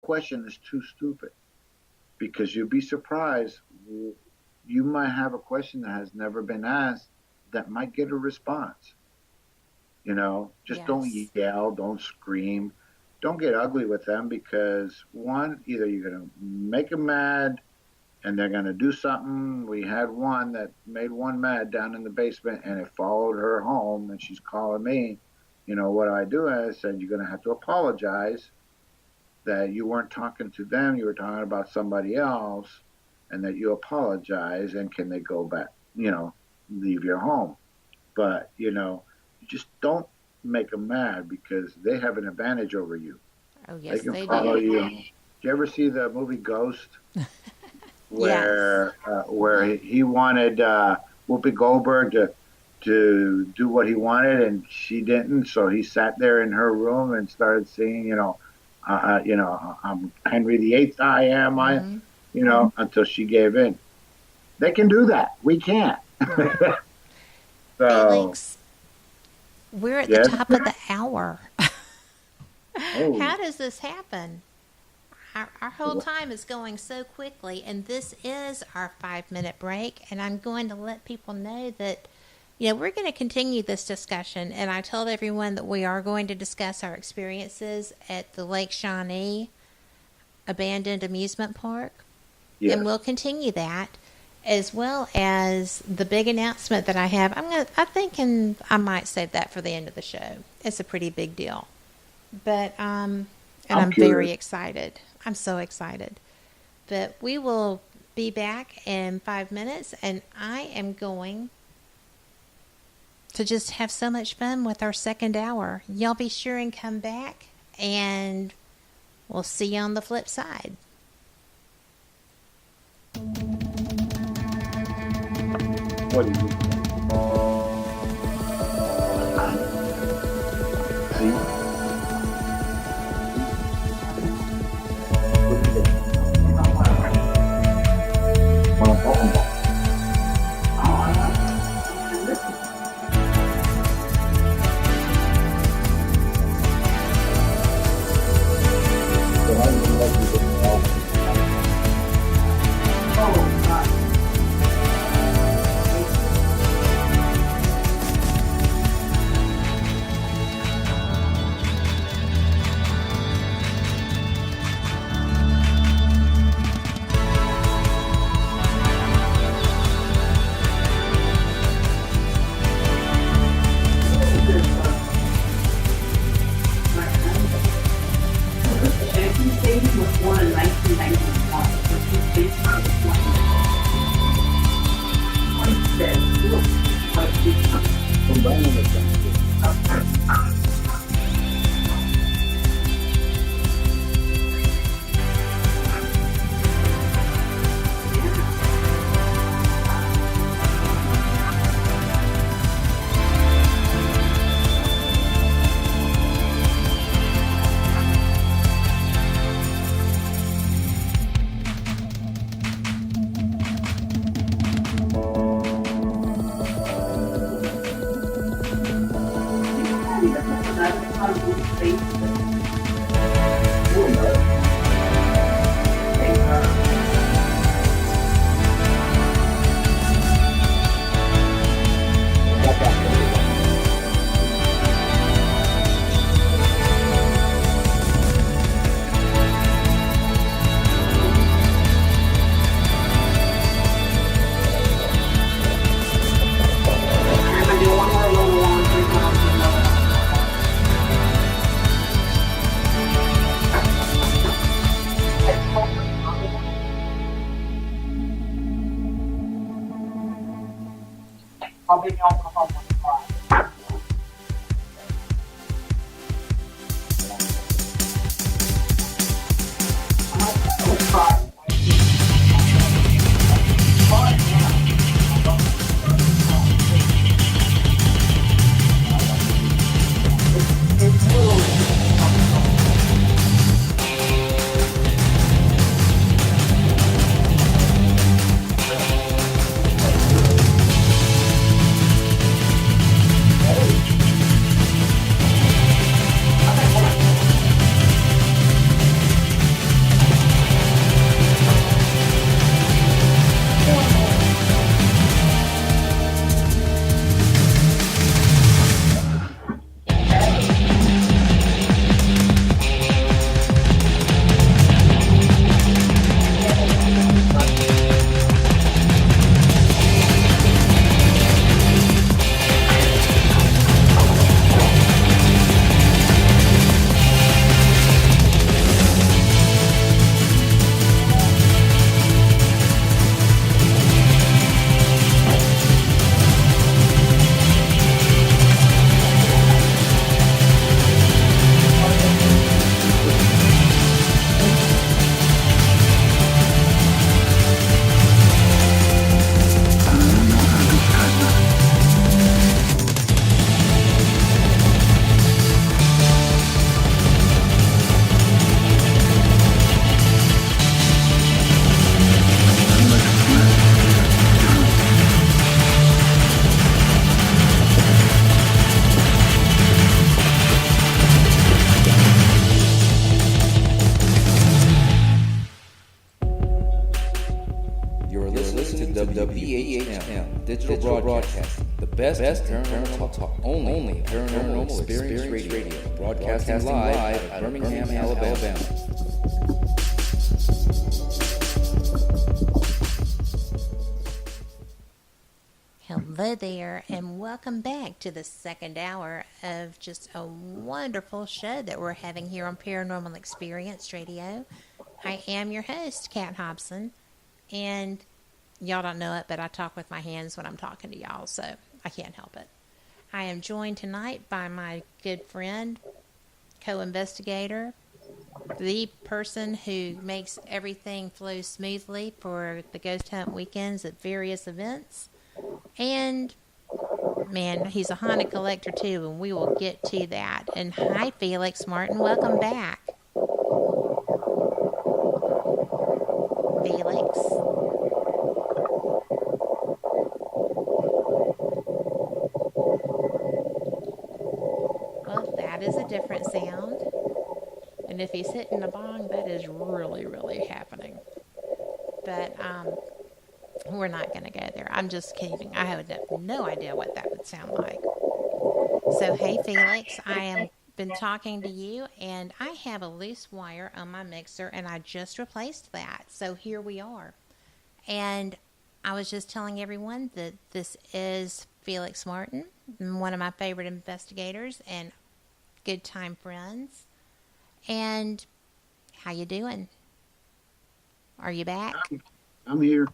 question is too stupid because you'd be surprised. You might have a question that has never been asked that might get a response. Just don't Yes. yell, don't scream, don't get ugly with them because one, either you're going to make them mad and they're going to do something. We had one that made one mad down in the basement and it followed her home and she's calling me. What do I do? I said, you're going to have to apologize that you weren't talking to them, you were talking about somebody else, and that you apologize and can they go back, leave your home. But, you just don't make them mad because they have an advantage over you. Oh, They yes, can they follow do. you. Did you ever see the movie Ghost? Yes. Where he wanted Whoopi Goldberg to do what he wanted and she didn't, so he sat there in her room and started singing, I'm Henry VIII, I am, Mm-hmm. until she gave in. They can do that. We can't. Right. So, Felix, we're at the yes. top of the hour. Oh, How does this happen? Our whole time is going so quickly, and this is our 5-minute break. And I'm going to let people know that, we're going to continue this discussion. And I told everyone that we are going to discuss our experiences at the Lake Shawnee abandoned amusement park. yes. And we'll continue that, as well as the big announcement that I have. I think, and I might save that for the end of the show. It's a pretty big deal. But, and I'm very excited. I'm so excited. But we will be back in 5 minutes, and I am going to just have so much fun with our second hour. Y'all be sure and come back, and we'll see you on the flip side. What do you see? WBHM Digital Broadcasting, the best paranormal talk, only Paranormal Experience Radio, broadcasting live out of Birmingham, Alabama. Hello there, and welcome back to the second hour of just a wonderful show that we're having here on Paranormal Experience Radio. I am your host, Kat Hobson, and y'all don't know it, but I talk with my hands when I'm talking to y'all, so I can't help it. I am joined tonight by my good friend, co-investigator, the person who makes everything flow smoothly for the ghost hunt weekends at various events. And, man, he's a haunted collector, too, and we will get to that. And hi, Felix Martin. Welcome back. Felix. Well, that is a different sound. And if he's hitting a bong, that is really, really happening. But, we're not going to go there. I'm just kidding. I have no idea what that would sound like. So, hey, Felix, I am been talking to you, and I have a loose wire on my mixer, and I just replaced that. So here we are. And I was just telling everyone that this is Felix Martin, one of my favorite investigators and good time friends. And how you doing? Are you back? I'm here.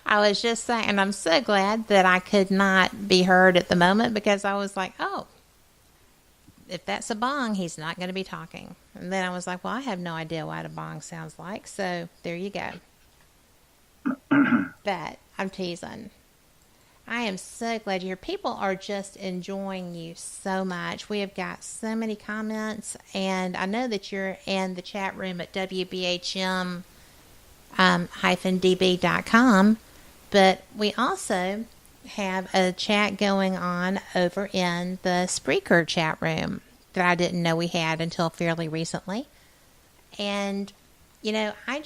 I was just saying, and I'm so glad that I could not be heard at the moment, because I was like, oh, if that's a bong, he's not going to be talking. And then I was like, well, I have no idea what a bong sounds like. So there you go. But I'm teasing. I am so glad you're here. People are just enjoying you so much. We have got so many comments, and I know that you're in the chat room at WBHM -db.com, but we also have a chat going on over in the Spreaker chat room that I didn't know we had until fairly recently. And, you know, I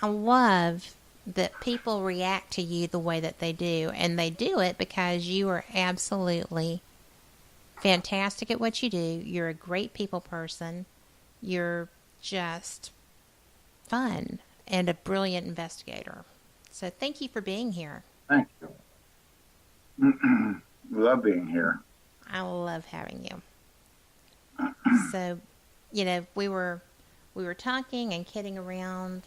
love that people react to you the way that they do, and they do it because you are absolutely fantastic at what you do. You're a great people person. You're just fun and a brilliant investigator. So thank you for being here. Thank you. Love being here. I love having you. So, you know, we were talking and kidding around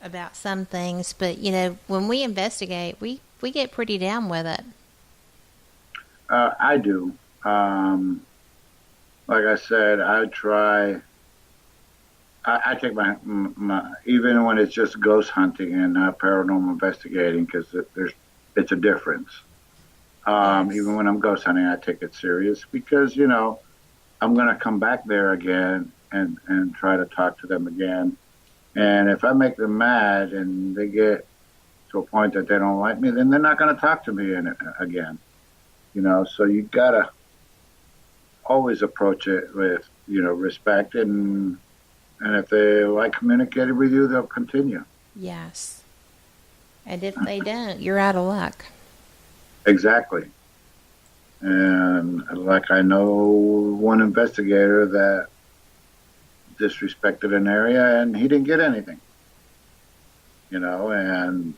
about some things, but, you know, when we investigate, we get pretty down with it. I do. Like I said, I try. I take my even when it's just ghost hunting and not paranormal investigating, because it's a difference. Yes. Even when I'm ghost hunting, I take it serious, because, you know, I'm going to come back there again and try to talk to them again. And if I make them mad and they get to a point that they don't like me, then they're not going to talk to me again. You know, so you got to always approach it with, you know, respect, and if they like communicating with you, they'll continue. Yes. And if they don't, you're out of luck. Exactly. And like, I know one investigator that disrespected an area, and he didn't get anything. You know, and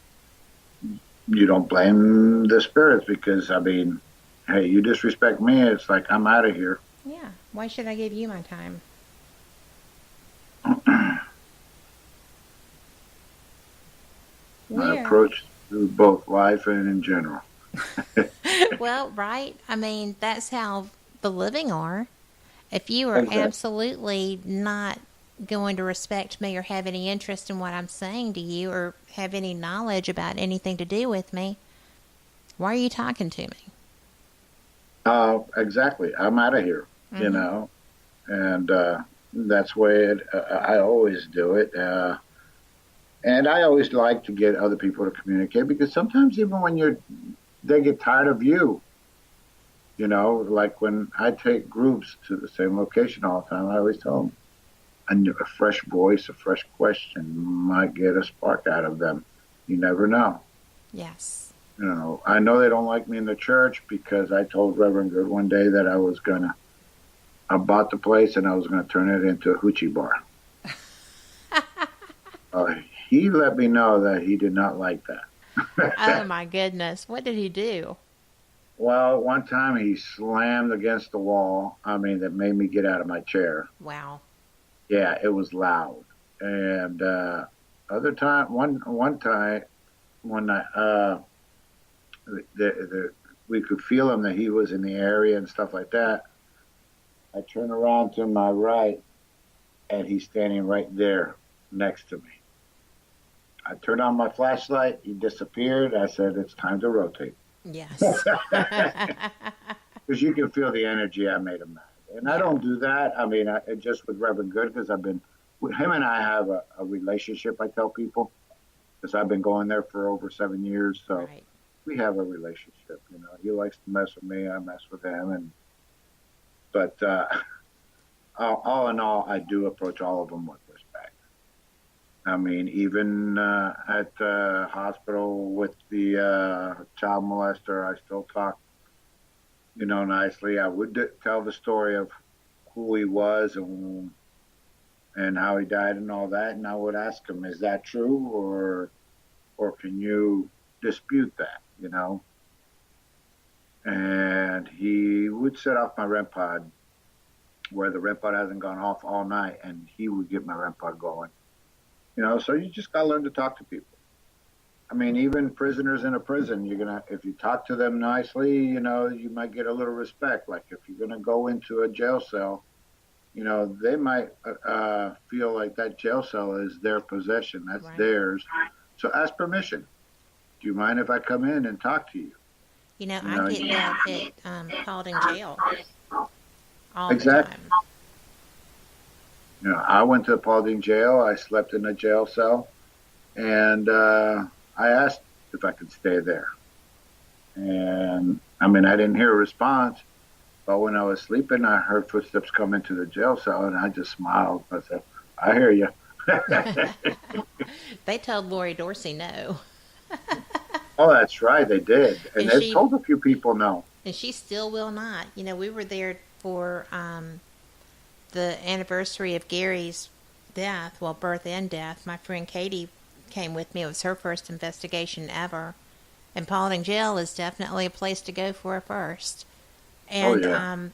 you don't blame the spirits, because, I mean, hey, you disrespect me, it's like, I'm out of here. Yeah. Why should I give you my time? My approach to both life and in general. Well, right. I mean, that's how the living are. If you are Exactly. absolutely not going to respect me or have any interest in what I'm saying to you or have any knowledge about anything to do with me, why are you talking to me? Exactly. I'm out of here, Mm-hmm. you know, and that's the way I always do it. And I always like to get other people to communicate, because sometimes even when they get tired of you, you know, like when I take groups to the same location all the time, I always tell them, a fresh voice, a fresh question might get a spark out of them. You never know. Yes. I know they don't like me in the church because I told Reverend Good one day that I bought the place and I was gonna turn it into a hoochie bar. He let me know that he did not like that. Oh my goodness. What did he do? Well, one time he slammed against the wall. I mean, that made me get out of my chair. Wow. Yeah, it was loud. And other time, one time, when we could feel him that he was in the area and stuff like that. I turn around to my right, and he's standing right there next to me. I turned on my flashlight. He disappeared. I said, "It's time to rotate." Yes. Because you can feel the energy. I made him mad, and I don't do that. I mean, just with Reverend Good, because him and I have a relationship. I tell people because I've been going there for over 7 years, so Right. we have a relationship. He likes to mess with me. I mess with him, but all in all, I do approach all of them with respect. I mean, even at the hospital with the child molester, I still talk, nicely. I would tell the story of who he was and how he died and all that, and I would ask him, "Is that true, or can you dispute that?" And he would set off my REM pod where the REM pod hasn't gone off all night, and he would get my REM pod going. So you just got to learn to talk to people. I mean, even prisoners in a prison, if you talk to them nicely, you might get a little respect. Like if you're going to go into a jail cell, they might feel like that jail cell is their possession. That's Right. theirs. So ask permission. Do you mind if I come in and talk to you? I get that at Paulding Jail all Exactly. the time. I went to Paulding Jail. I slept in a jail cell, and I asked if I could stay there. And I mean, I didn't hear a response, but when I was sleeping, I heard footsteps come into the jail cell, and I just smiled. I said, "I hear you." They told Lori Dorsey no. Oh, that's right, they did, and And they've she- told a few people no. And she still will not. We were there for the anniversary of Gary's death, well, birth and death. My friend Katie came with me. It was her first investigation ever. And Paulding Jail is definitely a place to go for a first. And yeah.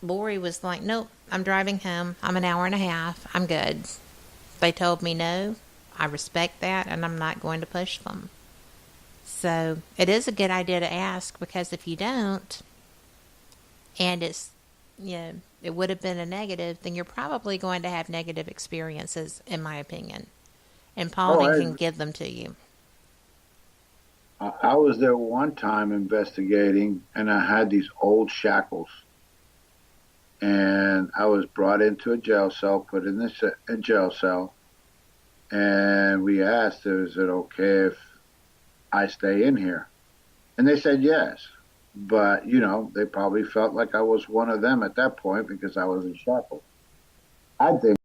Lori was like, "Nope, I'm driving home. I'm an hour and a half. I'm good." They told me no. I respect that, and I'm not going to push them. So it is a good idea to ask, because if you don't, and it would have been a negative, then you're probably going to have negative experiences, in my opinion. And Paulding can give them to you. I was there one time investigating, and I had these old shackles. And I was brought into a jail cell, put in a jail cell, and we asked, "Is it okay if I stay in here?" And they said yes. But, they probably felt like I was one of them at that point because I was in shackles. I think